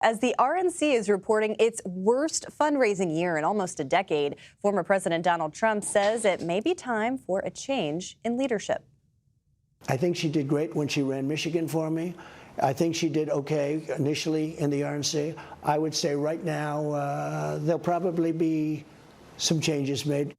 As the RNC is reporting its worst fundraising year in almost a decade, former President Donald Trump says it may be time for a change in leadership. I think she did great when she ran Michigan for me. I think she did okay initially in the RNC. I would say right now there'll probably be some changes made.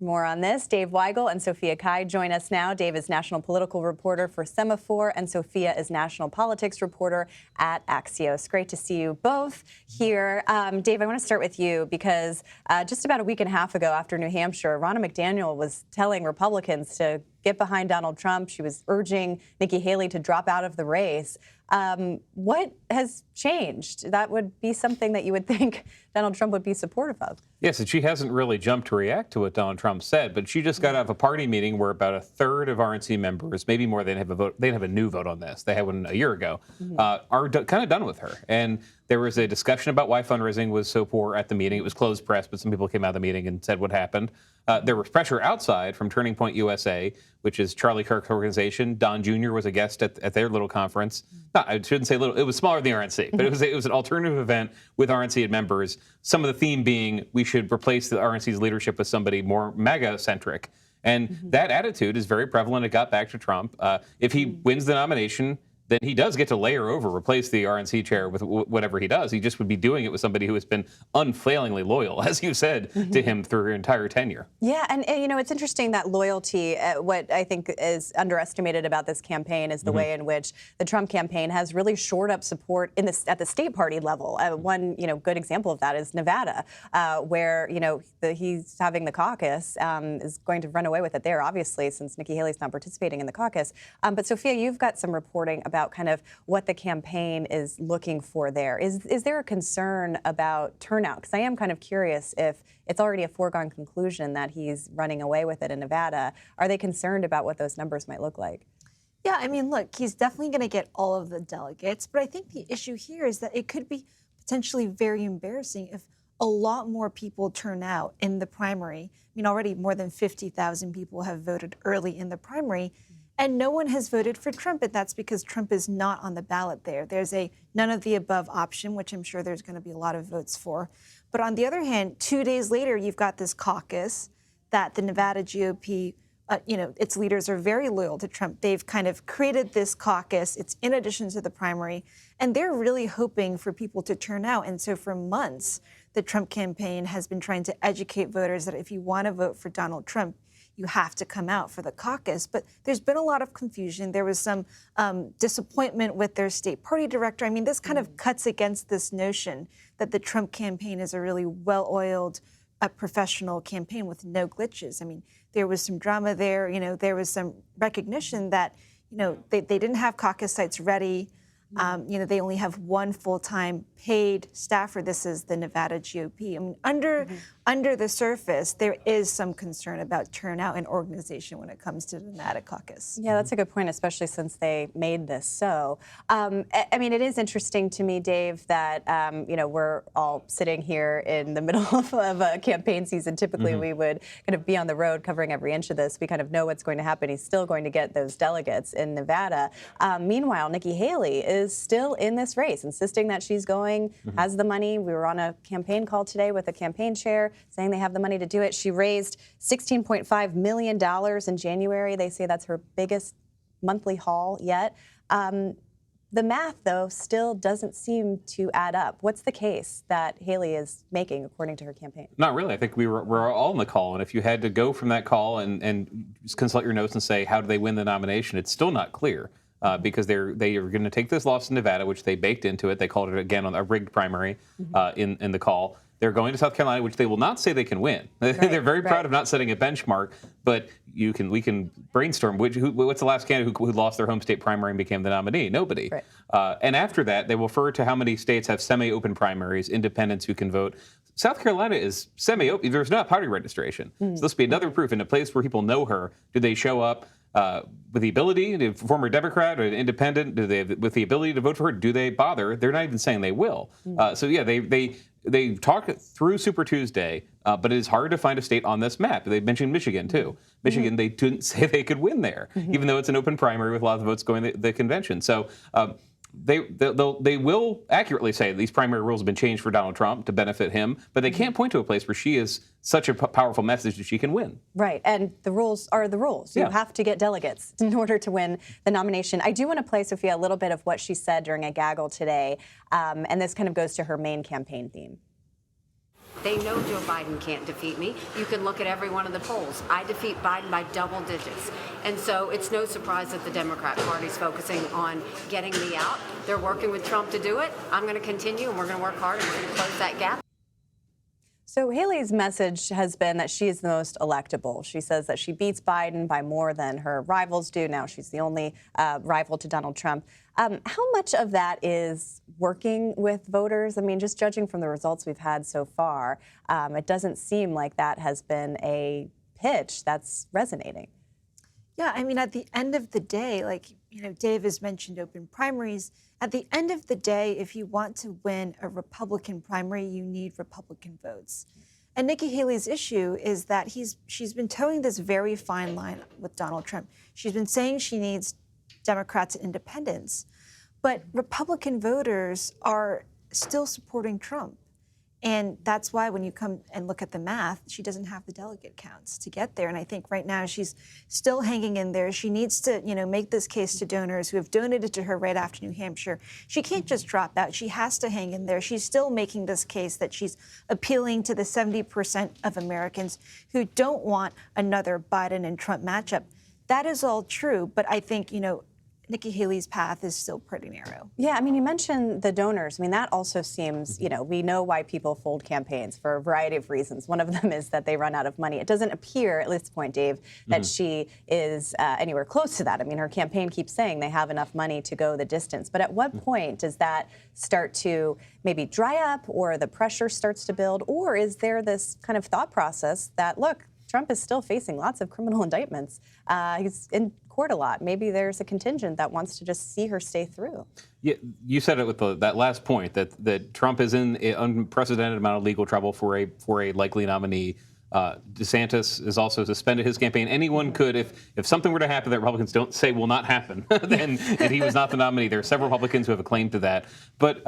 More on this. Dave Weigel and Sophia Cai join us now. Dave is national political reporter for Semafor, and Sophia is national politics reporter at Axios. Great to see you both here. Dave, I want to start with you because just about a week and a half ago after New Hampshire, Ronna McDaniel was telling Republicans to get behind Donald Trump. She was urging Nikki Haley to drop out of the race. What has changed? That would be something that you would think Donald Trump would be supportive of. Yes, and she hasn't really jumped to react to what Donald Trump said, but she just got out of a party meeting where about a third of RNC members, maybe more, they didn't have a vote. They didn't have a new vote on this. They had one a year ago. Are kind of done with her. And there was a discussion about why fundraising was so poor at the meeting. It was closed press, but some people came out of the meeting and said what happened. There was pressure outside from Turning Point USA, which is Charlie Kirk's organization. Don Jr. was a guest at their little conference. No, I shouldn't say little. It was smaller than the RNC, but it was an alternative event with RNC members. Some of the theme being we should replace the RNC's leadership with somebody more MAGA-centric. And that attitude is very prevalent. It got back to Trump. If he wins the nomination, then he does get to layer over, replace the RNC chair with whatever he does. He just would be doing it with somebody who has been unfailingly loyal, as you said, to him through her entire tenure. Yeah, and you know, it's interesting that loyalty, what I think is underestimated about this campaign is the way in which the Trump campaign has really shored up support at the state party level. One good example of that is Nevada, where he's having the caucus, is going to run away with it there, obviously, since Nikki Haley's not participating in the caucus. But Sophia, you've got some reporting about kind of what the campaign is looking for there. Is there a concern about turnout? Because I am kind of curious if it's already a foregone conclusion that he's running away with it in Nevada. Are they concerned about what those numbers might look like? Yeah, I mean, look, he's definitely going to get all of the delegates, but I think the issue here is that it could be potentially very embarrassing if a lot more people turn out in the primary. I mean, already more than 50,000 people have voted early in the primary. And no one has voted for Trump, and that's because Trump is not on the ballot there. There's a none of the above option, which I'm sure there's going to be a lot of votes for. But on the other hand, 2 days later, you've got this caucus that the Nevada GOP, its leaders are very loyal to Trump. They've kind of created this caucus. It's in addition to the primary, and they're really hoping for people to turn out. And so for months, the Trump campaign has been trying to educate voters that if you want to vote for Donald Trump, you have to come out for the caucus. But there's been a lot of confusion. There was some disappointment with their state party director. I mean, this kind of cuts against this notion that the Trump campaign is a really well-oiled, professional campaign with no glitches. I mean, there was some drama there. There was some recognition that, they didn't have caucus sites ready. They only have one full-time paid staffer. This is the Nevada GOP. I mean, under the surface, there is some concern about turnout and organization when it comes to the Nevada caucus. Yeah, that's a good point, especially since they made this so. I mean, it is interesting to me, Dave, that, we're all sitting here in the middle of a campaign season. Typically, we would kind of be on the road covering every inch of this. We kind of know what's going to happen. He's still going to get those delegates in Nevada. Meanwhile, Nikki Haley is still in this race, insisting that she's going, has the money. We were on a campaign call today with the campaign chair saying they have the money to do it. She raised $16.5 million in January. They say that's her biggest monthly haul yet. The math, though, still doesn't seem to add up. What's the case that Haley is making, according to her campaign? Not really. I think we're all on the call, and if you had to go from that call and just consult your notes and say, how do they win the nomination, it's still not clear. Because they are going to take this loss in Nevada, which they baked into it. They called it, again, on a rigged primary in the call. They're going to South Carolina, which they will not say they can win. They're very proud of not setting a benchmark, but we can brainstorm. What's the last candidate who lost their home state primary and became the nominee? Nobody. Right. And after that, they will refer to how many states have semi-open primaries, independents who can vote. South Carolina is semi-open. There's not party registration. So this will be another proof. In a place where people know her, do they show up with the ability, a former Democrat or an independent, with the ability to vote for her? Do they bother? They're not even saying they will. So yeah, they talk through Super Tuesday, but it is hard to find a state on this map. They mentioned Michigan too. Michigan, they didn't say they could win there, even though it's an open primary with a lot of the votes going to the convention. So they will accurately say these primary rules have been changed for Donald Trump to benefit him, but they can't point to a place where she is such a powerful message that she can win. Right, and the rules are the rules. You Yeah. have to get delegates in order to win the nomination. I do want to play, Sophia, a little bit of what she said during a gaggle today, and this kind of goes to her main campaign theme. They know Joe Biden can't defeat me. You can look at every one of the polls. I defeat Biden by double digits. And so it's no surprise that the Democrat Party's focusing on getting me out. They're working with Trump to do it. I'm going to continue, and we're going to work hard, and we're going to close that gap. So Haley's message has been that she is the most electable. She says that she beats Biden by more than her rivals do. Now she's the only rival to Donald Trump. How much of that is working with voters? I mean, just judging from the results we've had so far, it doesn't seem like that has been a pitch that's resonating. Yeah, I mean, at the end of the day, like, Dave has mentioned open primaries. At the end of the day, if you want to win a Republican primary, you need Republican votes. And Nikki Haley's issue is that she's been towing this very fine line with Donald Trump. She's been saying she needs Democrats and independents, but Republican voters are still supporting Trump. And that's why when you come and look at the math, she doesn't have the delegate counts to get there. And I think right now she's still hanging in there. She needs to, make this case to donors who have donated to her right after New Hampshire. She can't just drop out. She has to hang in there. She's still making this case that she's appealing to the 70% of Americans who don't want another Biden and Trump matchup. That is all true. But I think, Nikki Haley's path is still pretty narrow. Yeah, I mean, you mentioned the donors. I mean, that also seems, we know why people fold campaigns for a variety of reasons. One of them is that they run out of money. It doesn't appear, at this point, Dave, that she is anywhere close to that. I mean, her campaign keeps saying they have enough money to go the distance. But at what point does that start to maybe dry up, or the pressure starts to build? Or is there this kind of thought process that, look, Trump is still facing lots of criminal indictments. He's in court a lot. Maybe there's a contingent that wants to just see her stay through. Yeah, you said it with that last point, that Trump is in an unprecedented amount of legal trouble for a likely nominee. DeSantis has also suspended his campaign. Anyone could, if something were to happen that Republicans don't say will not happen, then and he was not the nominee. There are several Republicans who have a claim to that. But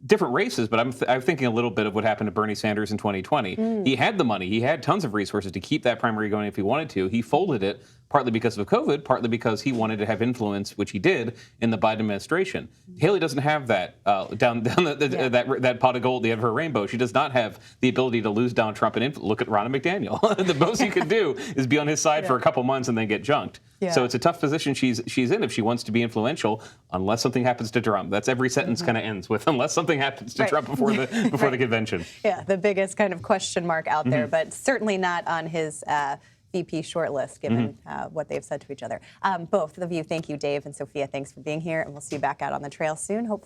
different races, but I'm thinking a little bit of what happened to Bernie Sanders in 2020. He had the money. He had tons of resources to keep that primary going if he wanted to. He folded it, partly because of COVID, partly because he wanted to have influence, which he did, in the Biden administration. Haley doesn't have that that pot of gold at the end of her rainbow. She does not have the ability to lose Donald Trump and look at Ronna McDaniel. The most you can do is be on his side for a couple months and then get junked. Yeah. So it's a tough position she's in if she wants to be influential, unless something happens to Trump. That's every sentence kind of ends with, unless something happens to Trump before the convention. Yeah, the biggest kind of question mark out there, but certainly not on his VP shortlist, given what they've said to each other. Both of you, thank you, Dave and Sophia. Thanks for being here, and we'll see you back out on the trail soon, hopefully.